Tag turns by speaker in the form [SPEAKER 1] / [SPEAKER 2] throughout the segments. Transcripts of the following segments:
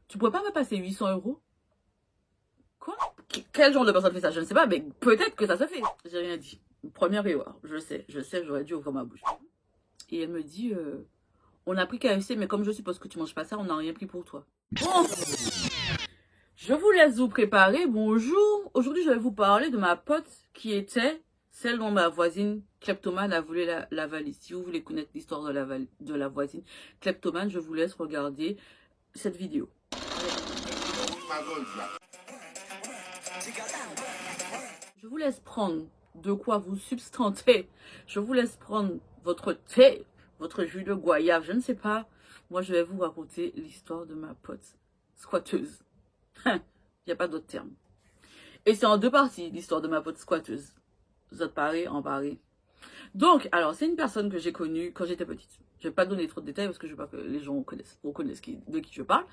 [SPEAKER 1] Tu pourrais pas me passer 800 €? Quoi? Quel genre de personne fait ça? Je ne sais pas, mais peut-être que ça se fait. J'ai rien dit. Première erreur. Je sais, j'aurais dû ouvrir ma bouche. Et elle me dit, on a pris KFC, mais comme je suppose que tu manges pas ça, on n'a rien pris pour toi. Bon, je vous laisse vous préparer. Bonjour. Aujourd'hui, je vais vous parler de ma pote qui était celle dont ma voisine kleptomane a volé la valise. Si vous voulez connaître l'histoire de la voisine kleptomane, je vous laisse regarder cette vidéo. Je vous laisse prendre de quoi vous substanter. Je vous laisse prendre votre thé, votre jus de goyave, je ne sais pas. Moi, je vais vous raconter l'histoire de ma pote squatteuse. Il n'y a pas d'autre terme. Et c'est en deux parties, l'histoire de ma pote squatteuse. Vous êtes parés, en parés. Donc, alors, c'est une personne que j'ai connue quand j'étais petite. Je vais pas donner trop de détails parce que je veux pas que les gens reconnaissent de qui je parle.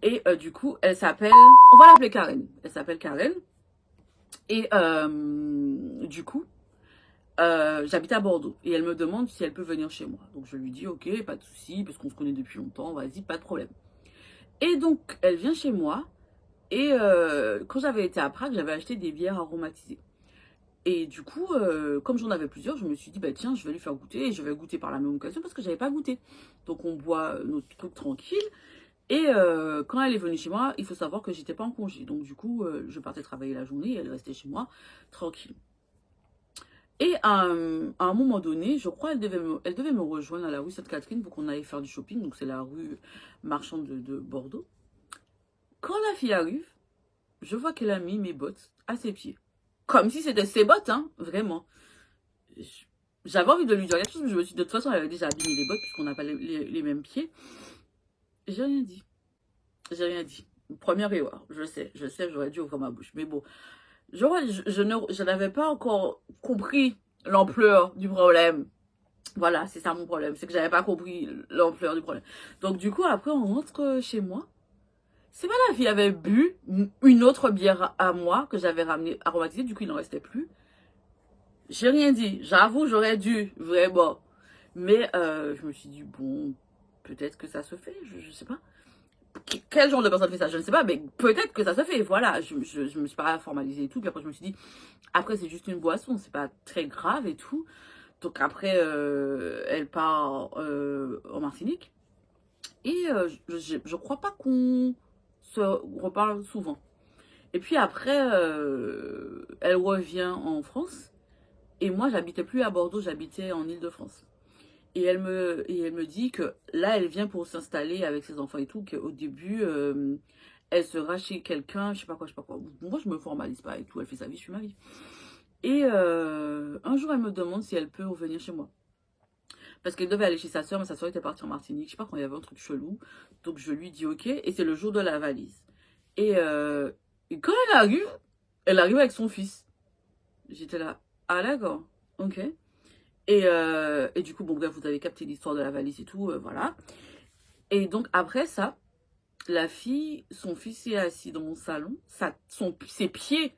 [SPEAKER 1] Et du coup, elle s'appelle... On va l'appeler Karen. Elle s'appelle Karen. Et du coup, j'habite à Bordeaux. Et elle me demande si elle peut venir chez moi. Donc, je lui dis, ok, pas de souci, parce qu'on se connaît depuis longtemps, vas-y, pas de problème. Et donc, elle vient chez moi. Et quand j'avais été à Prague, j'avais acheté des bières aromatisées. Et du coup, comme j'en avais plusieurs, je me suis dit, bah tiens, je vais lui faire goûter. Et je vais goûter par la même occasion parce que j'avais pas goûté. Donc, on boit notre truc tranquille. Et quand elle est venue chez moi, il faut savoir que j'étais pas en congé. Donc, du coup, je partais travailler la journée et elle restait chez moi, tranquille. Et à un moment donné, je crois elle devait me rejoindre à la rue Sainte-Catherine pour qu'on aille faire du shopping. Donc, c'est la rue marchande de Bordeaux. Quand la fille arrive, je vois qu'elle a mis mes bottes à ses pieds. Comme si c'était ses bottes, hein, vraiment. J'avais envie de lui dire quelque chose, mais je me suis dit, de toute façon, elle avait déjà abîmé les bottes puisqu'on n'a pas les mêmes pieds. J'ai rien dit. J'ai rien dit. Première erreur. Je sais, j'aurais dû ouvrir ma bouche. Mais bon, je n'avais pas encore compris l'ampleur du problème. Voilà, c'est ça mon problème. C'est que j'avais pas compris l'ampleur du problème. Donc, du coup, après, on rentre chez moi. C'est pas la fille avait bu une autre bière à moi que j'avais ramenée aromatisée, du coup il n'en restait plus. J'ai rien dit, j'avoue j'aurais dû, vraiment. Mais je me suis dit, bon, peut-être que ça se fait, je sais pas. Quel genre de personne fait ça, je ne sais pas, mais peut-être que ça se fait, voilà. Je me suis pas formalisée et tout, puis après je me suis dit, après c'est juste une boisson, c'est pas très grave et tout. Donc après, elle part en Martinique. Et je crois pas qu'on se reparle souvent. Et puis après, elle revient en France. Et moi, j'habitais plus à Bordeaux, j'habitais en Île-de-France. Et elle me dit que là, elle vient pour s'installer avec ses enfants et tout, qu'au début, elle sera chez quelqu'un, je sais pas quoi, je sais pas quoi. Moi, je me formalise pas et tout, elle fait sa vie, je suis ma vie. Et un jour, elle me demande si elle peut revenir chez moi. Parce qu'elle devait aller chez sa soeur, mais sa soeur était partie en Martinique. Je sais pas quand il y avait un truc chelou. Donc je lui dis ok. Et c'est le jour de la valise. Et quand elle arrive avec son fils. J'étais là. Ah d'accord. Ok. Et du coup, bon bref, vous avez capté l'histoire de la valise et tout. Voilà. Et donc après ça, la fille, son fils est assis dans mon salon. Ses pieds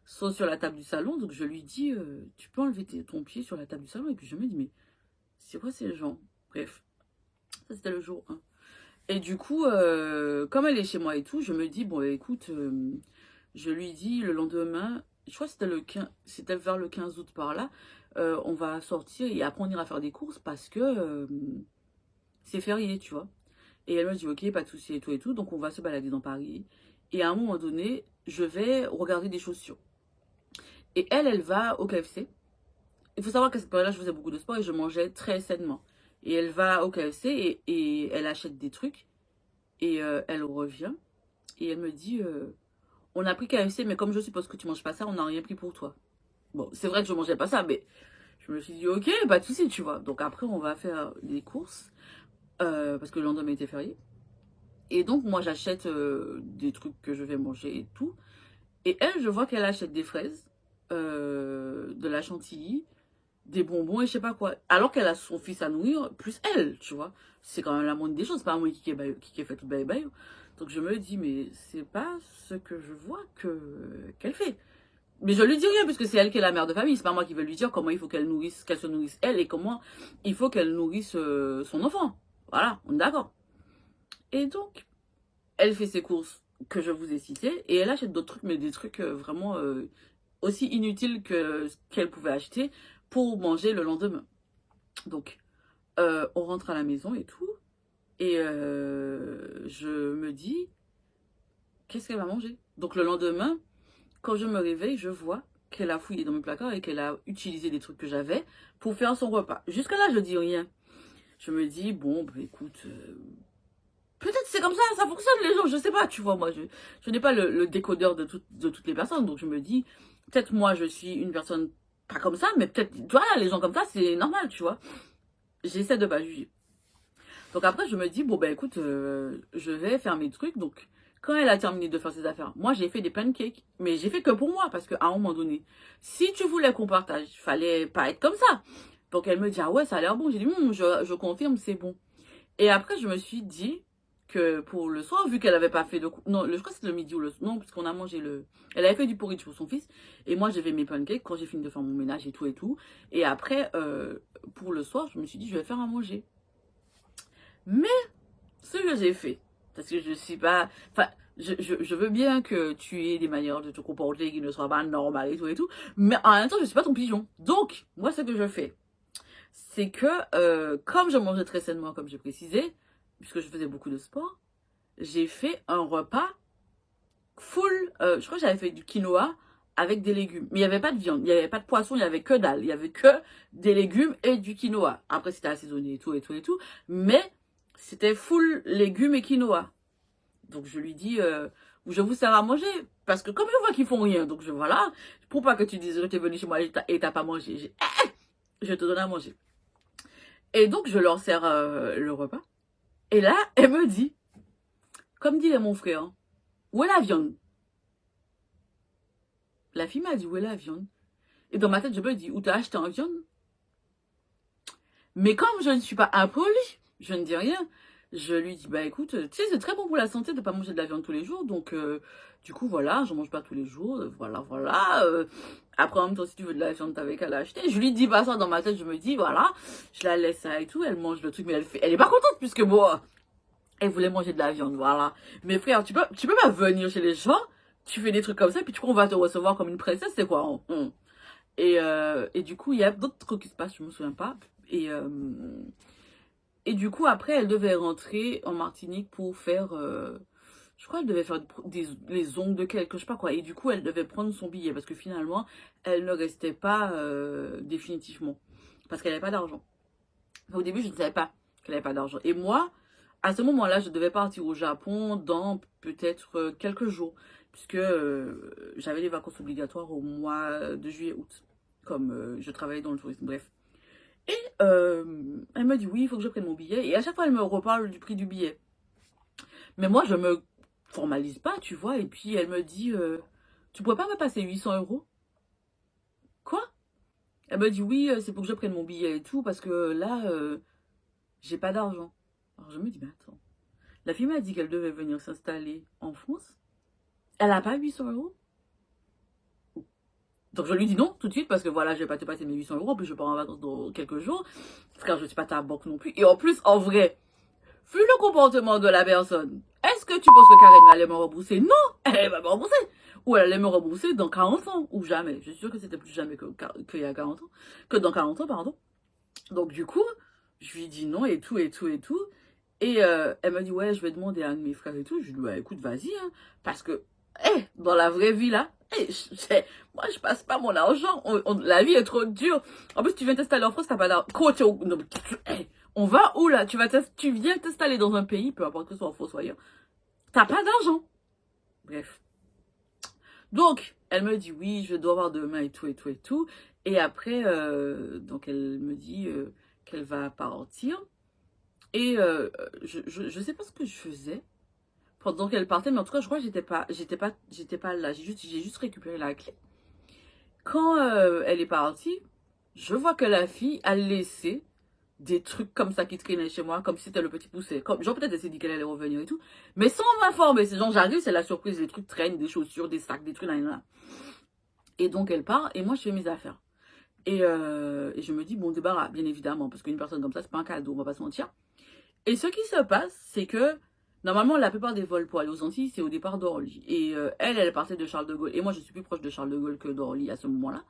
[SPEAKER 1] sont sur la table du salon. Donc je lui dis, tu peux enlever ton pied sur la table du salon. Et puis je me dis, mais c'est quoi ces gens? Bref. Ça, c'était le jour 1. Et du coup, comme elle est chez moi et tout, je me dis, bon, écoute, je lui dis le lendemain, je crois que c'était vers le 15 août par là, on va sortir et après on ira faire des courses parce que c'est férié, tu vois. Et elle me dit, ok, pas de souci et tout et tout, donc on va se balader dans Paris. Et à un moment donné, je vais regarder des chaussures. Et elle va au KFC. Il faut savoir qu'à cette période-là, je faisais beaucoup de sport et je mangeais très sainement. Et elle va au KFC et elle achète des trucs. Et elle revient. Et elle me dit, on a pris KFC, mais comme je suppose que tu manges pas ça, on n'a rien pris pour toi. Bon, c'est vrai que je mangeais pas ça, mais je me suis dit, ok, pas de souci, tu vois. Donc après, on va faire des courses. Parce que le lendemain était férié. Et donc, moi, j'achète des trucs que je vais manger et tout. Et elle, je vois qu'elle achète des fraises, de la chantilly, des bonbons et je sais pas quoi. Alors qu'elle a son fils à nourrir, plus elle, tu vois. C'est quand même la moindre des choses, c'est pas moi qui ai fait tout bail. Donc je me dis, mais c'est pas ce que je vois qu'elle fait. Mais je lui dis rien, puisque c'est elle qui est la mère de famille. C'est pas moi qui vais lui dire comment il faut qu'elle se nourrisse elle et comment il faut qu'elle nourrisse son enfant. Voilà, on est d'accord. Et donc, elle fait ses courses que je vous ai citées, et elle achète d'autres trucs, mais des trucs vraiment aussi inutiles que ce qu'elle pouvait acheter pour manger le lendemain. Donc, on rentre à la maison et tout, et je me dis, qu'est-ce qu'elle va manger? Donc le lendemain, quand je me réveille, je vois qu'elle a fouillé dans mes placards et qu'elle a utilisé des trucs que j'avais pour faire son repas. Jusque-là, je dis rien. Je me dis, bon, bah, écoute, peut-être c'est comme ça fonctionne les gens, je sais pas, tu vois, moi, je n'ai pas le décodeur de toutes les personnes, donc je me dis, peut-être moi, je suis une personne pas comme ça, mais peut-être, tu vois, les gens comme ça, c'est normal, tu vois. J'essaie de pas juger. Donc après, je me dis, bon, ben écoute, je vais faire mes trucs. Donc, quand elle a terminé de faire ses affaires, moi, j'ai fait des pancakes. Mais j'ai fait que pour moi, parce qu'à un moment donné, si tu voulais qu'on partage, fallait pas être comme ça. Donc, elle me dit, ah ouais, ça a l'air bon. J'ai dit, je confirme, c'est bon. Et après, je me suis dit que pour le soir, vu qu'elle avait pas fait de... Non, je crois que c'était le midi ou le... Non, parce qu'on a mangé le... Elle avait fait du porridge pour son fils. Et moi, j'ai fait mes pancakes quand j'ai fini de faire mon ménage et tout et tout. Et après, pour le soir, je me suis dit, je vais faire à manger. Mais ce que j'ai fait, parce que je suis pas... Enfin, je veux bien que tu aies des manières de te comporter qui ne soient pas normales et tout, mais en même temps, je suis pas ton pigeon. Donc, moi, ce que je fais, c'est que, comme je mangeais très sainement, comme j'ai précisé, puisque je faisais beaucoup de sport, j'ai fait un repas full, je crois que j'avais fait du quinoa avec des légumes. Mais il n'y avait pas de viande, il n'y avait pas de poisson, il n'y avait que dalle. Il n'y avait que des légumes et du quinoa. Après, c'était assaisonné et tout et tout et tout. Mais c'était full légumes et quinoa. Donc je lui dis, je vous sers à manger. Parce que comme je vois qu'ils font rien, donc voilà, pour pas que tu dises, tu es venu chez moi et t'as pas mangé, je te donne à manger. Et donc je leur sers le repas. Et là, elle me dit, comme disait mon frère, où est la viande? La fille m'a dit, où est la viande? Et dans ma tête, je me dis, où t'as acheté en viande? Mais comme je ne suis pas impolie, je ne dis rien. Je lui dis, bah écoute, tu sais, c'est très bon pour la santé de ne pas manger de la viande tous les jours. Donc, du coup, voilà, j'en mange pas tous les jours. Voilà. Après, en même temps, si tu veux de la viande, t'avais qu'à l'acheter. Je lui dis pas ça dans ma tête, je me dis, voilà, je la laisse ça et tout. Elle mange le truc, mais elle est pas contente puisque bon, elle voulait manger de la viande, voilà. Mais frère, tu peux pas venir chez les gens, tu fais des trucs comme ça, puis tu crois qu'on va te recevoir comme une princesse, c'est quoi? Et du coup, il y a d'autres trucs qui se passent, je me souviens pas. Et du coup, après, elle devait rentrer en Martinique pour faire... je crois qu'elle devait faire les ongles de quelque, je sais pas quoi. Et du coup, elle devait prendre son billet parce que finalement, elle ne restait pas définitivement. Parce qu'elle n'avait pas d'argent. Au début, je ne savais pas qu'elle n'avait pas d'argent. Et moi, à ce moment-là, je devais partir au Japon dans peut-être quelques jours. Puisque j'avais les vacances obligatoires au mois de juillet-août. Comme je travaillais dans le tourisme, bref. Et elle me dit oui, il faut que je prenne mon billet. Et à chaque fois, elle me reparle du prix du billet. Mais moi, je me formalise pas, tu vois. Et puis, elle me dit, tu pourrais pas me passer 800 euros? Quoi? Elle me dit oui, c'est pour que je prenne mon billet et tout, parce que là, j'ai pas d'argent. Alors, je me dis, mais attends. La fille m'a dit qu'elle devait venir s'installer en France. Elle a pas 800 euros? Donc je lui dis non tout de suite parce que voilà, je vais pas te passer mes 800 euros. En plus, je pars en vacances dans quelques jours. Car je suis pas ta banque non plus. Et en plus, en vrai, vu le comportement de la personne, est-ce que tu penses que Karen allait me rembourser? Non, elle va me rembourser. Ou elle allait me rembourser dans 40 ans. Ou jamais. Je suis sûre que c'était plus jamais qu'il y a 40 ans. Que dans 40 ans, pardon. Donc du coup, je lui dis non et tout et tout et tout. Et elle me dit ouais, je vais demander à un de mes frères et tout. Je lui dis bah écoute, vas-y. Hein, parce que, dans la vraie vie là, moi je passe pas mon argent. La vie est trop dure. En plus, tu viens t'installer en France, t'as pas d'argent. On va où là? Tu viens t'installer dans un pays, peu importe que ce soit en France ou ailleurs. T'as pas d'argent. Bref. Donc, elle me dit oui, je dois avoir demain et tout et tout et tout. Et après, donc elle me dit qu'elle va partir. Et je sais pas ce que je faisais pendant qu'elle partait, mais en tout cas, je crois que j'étais pas là. J'ai juste récupéré la clé. Quand elle est partie, je vois que la fille a laissé des trucs comme ça qui traînaient chez moi, comme si c'était le petit poussé. Comme, genre, peut-être elle s'est dit qu'elle allait revenir et tout, mais sans m'informer. C'est genre, j'arrive, c'est la surprise, des trucs traînent, des chaussures, des sacs, des trucs, là. Et donc, elle part, et moi, je fais mes affaires. Et je me dis, bon, débarras, bien évidemment, parce qu'une personne comme ça, c'est pas un cadeau, on va pas se mentir. Et ce qui se passe, c'est que Normalement, la plupart des vols pour aller aux Antilles, c'est au départ d'Orly. Et elle partait de Charles de Gaulle. Et moi, je suis plus proche de Charles de Gaulle que d'Orly à ce moment-là.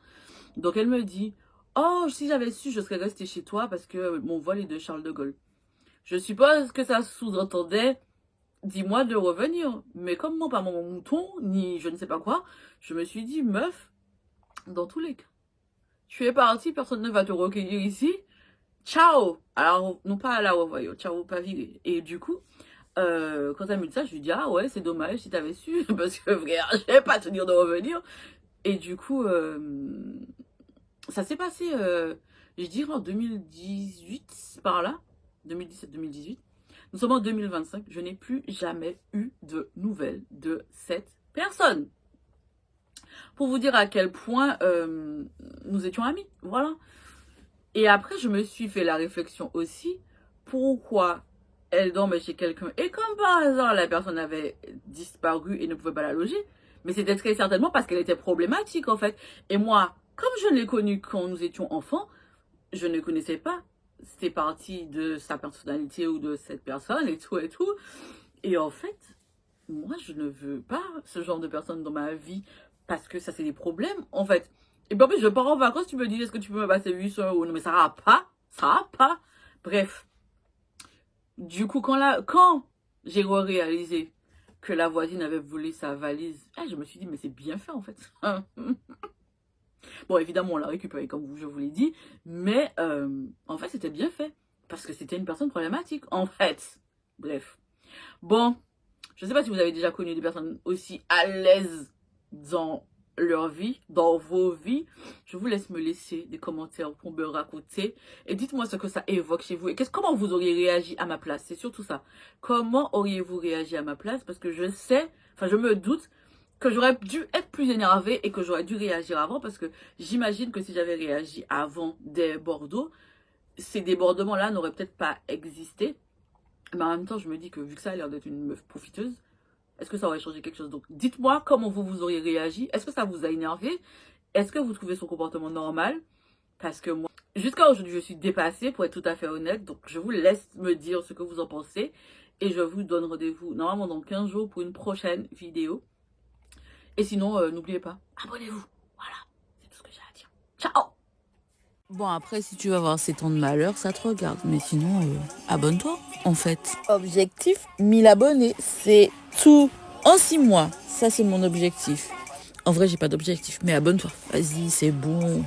[SPEAKER 1] Donc, elle me dit, oh, si j'avais su, je serais restée chez toi parce que mon vol est de Charles de Gaulle. Je suppose que ça sous-entendait, dis-moi de revenir. Mais comme moi, pas mon mouton, ni je ne sais pas quoi, je me suis dit, meuf, dans tous les cas, tu es parti, personne ne va te recueillir ici. Ciao. Alors, non pas à la revoir, ciao, pas viré. Et du coup, quand elle me dit ça, je lui dis, ah ouais, c'est dommage si t'avais su, parce que frère, je vais pas te dire de revenir. Et du coup, ça s'est passé, je dirais en 2018, par là, 2017-2018. Nous sommes en 2025, je n'ai plus jamais eu de nouvelles de cette personne. Pour vous dire à quel point nous étions amis, voilà. Et après, je me suis fait la réflexion aussi, pourquoi elle dormait chez quelqu'un et comme par hasard, la personne avait disparu et ne pouvait pas la loger. Mais c'était très certainement parce qu'elle était problématique en fait. Et moi, comme je l'ai connue quand nous étions enfants, je ne connaissais pas. C'était parti de sa personnalité ou de cette personne et tout et tout. Et en fait, moi, je ne veux pas ce genre de personne dans ma vie parce que ça, c'est des problèmes en fait. Et puis en plus, je pars en vacances, tu me dis, est-ce que tu peux me passer 800 €? Non, mais ça va pas. Ça va pas. Bref. Du coup, quand j'ai réalisé que la voisine avait volé sa valise, je me suis dit, mais c'est bien fait en fait. Bon, évidemment, on l'a récupéré comme je vous l'ai dit, mais en fait, c'était bien fait. Parce que c'était une personne problématique, en fait. Bref. Bon, je ne sais pas si vous avez déjà connu des personnes aussi à l'aise dans leur vie, dans vos vies. Je vous laisse me laisser des commentaires pour me raconter. Et dites-moi ce que ça évoque chez vous. Et comment vous auriez réagi à ma place. C'est surtout ça. Comment auriez-vous réagi à ma place? Parce que je sais, enfin je me doute que j'aurais dû être plus énervée et que j'aurais dû réagir avant. Parce que j'imagine que si j'avais réagi avant des Bordeaux, ces débordements-là n'auraient peut-être pas existé. Mais en même temps, je me dis que vu que ça a l'air d'être une meuf profiteuse, est-ce que ça aurait changé quelque chose? Donc, dites-moi comment vous auriez réagi. Est-ce que ça vous a énervé? Est-ce que vous trouvez son comportement normal? Parce que moi, jusqu'à aujourd'hui, je suis dépassée, pour être tout à fait honnête. Donc, je vous laisse me dire ce que vous en pensez. Et je vous donne rendez-vous normalement dans 15 jours pour une prochaine vidéo. Et sinon, n'oubliez pas, abonnez-vous. Voilà, c'est tout ce que j'ai à dire. Ciao! Bon, après, si tu vas avoir ces temps de malheur, ça te regarde. Mais sinon, abonne-toi, en fait. Objectif, 1000 abonnés. C'est tout. En 6 mois. Ça, c'est mon objectif. En vrai, j'ai pas d'objectif. Mais abonne-toi. Vas-y, c'est bon.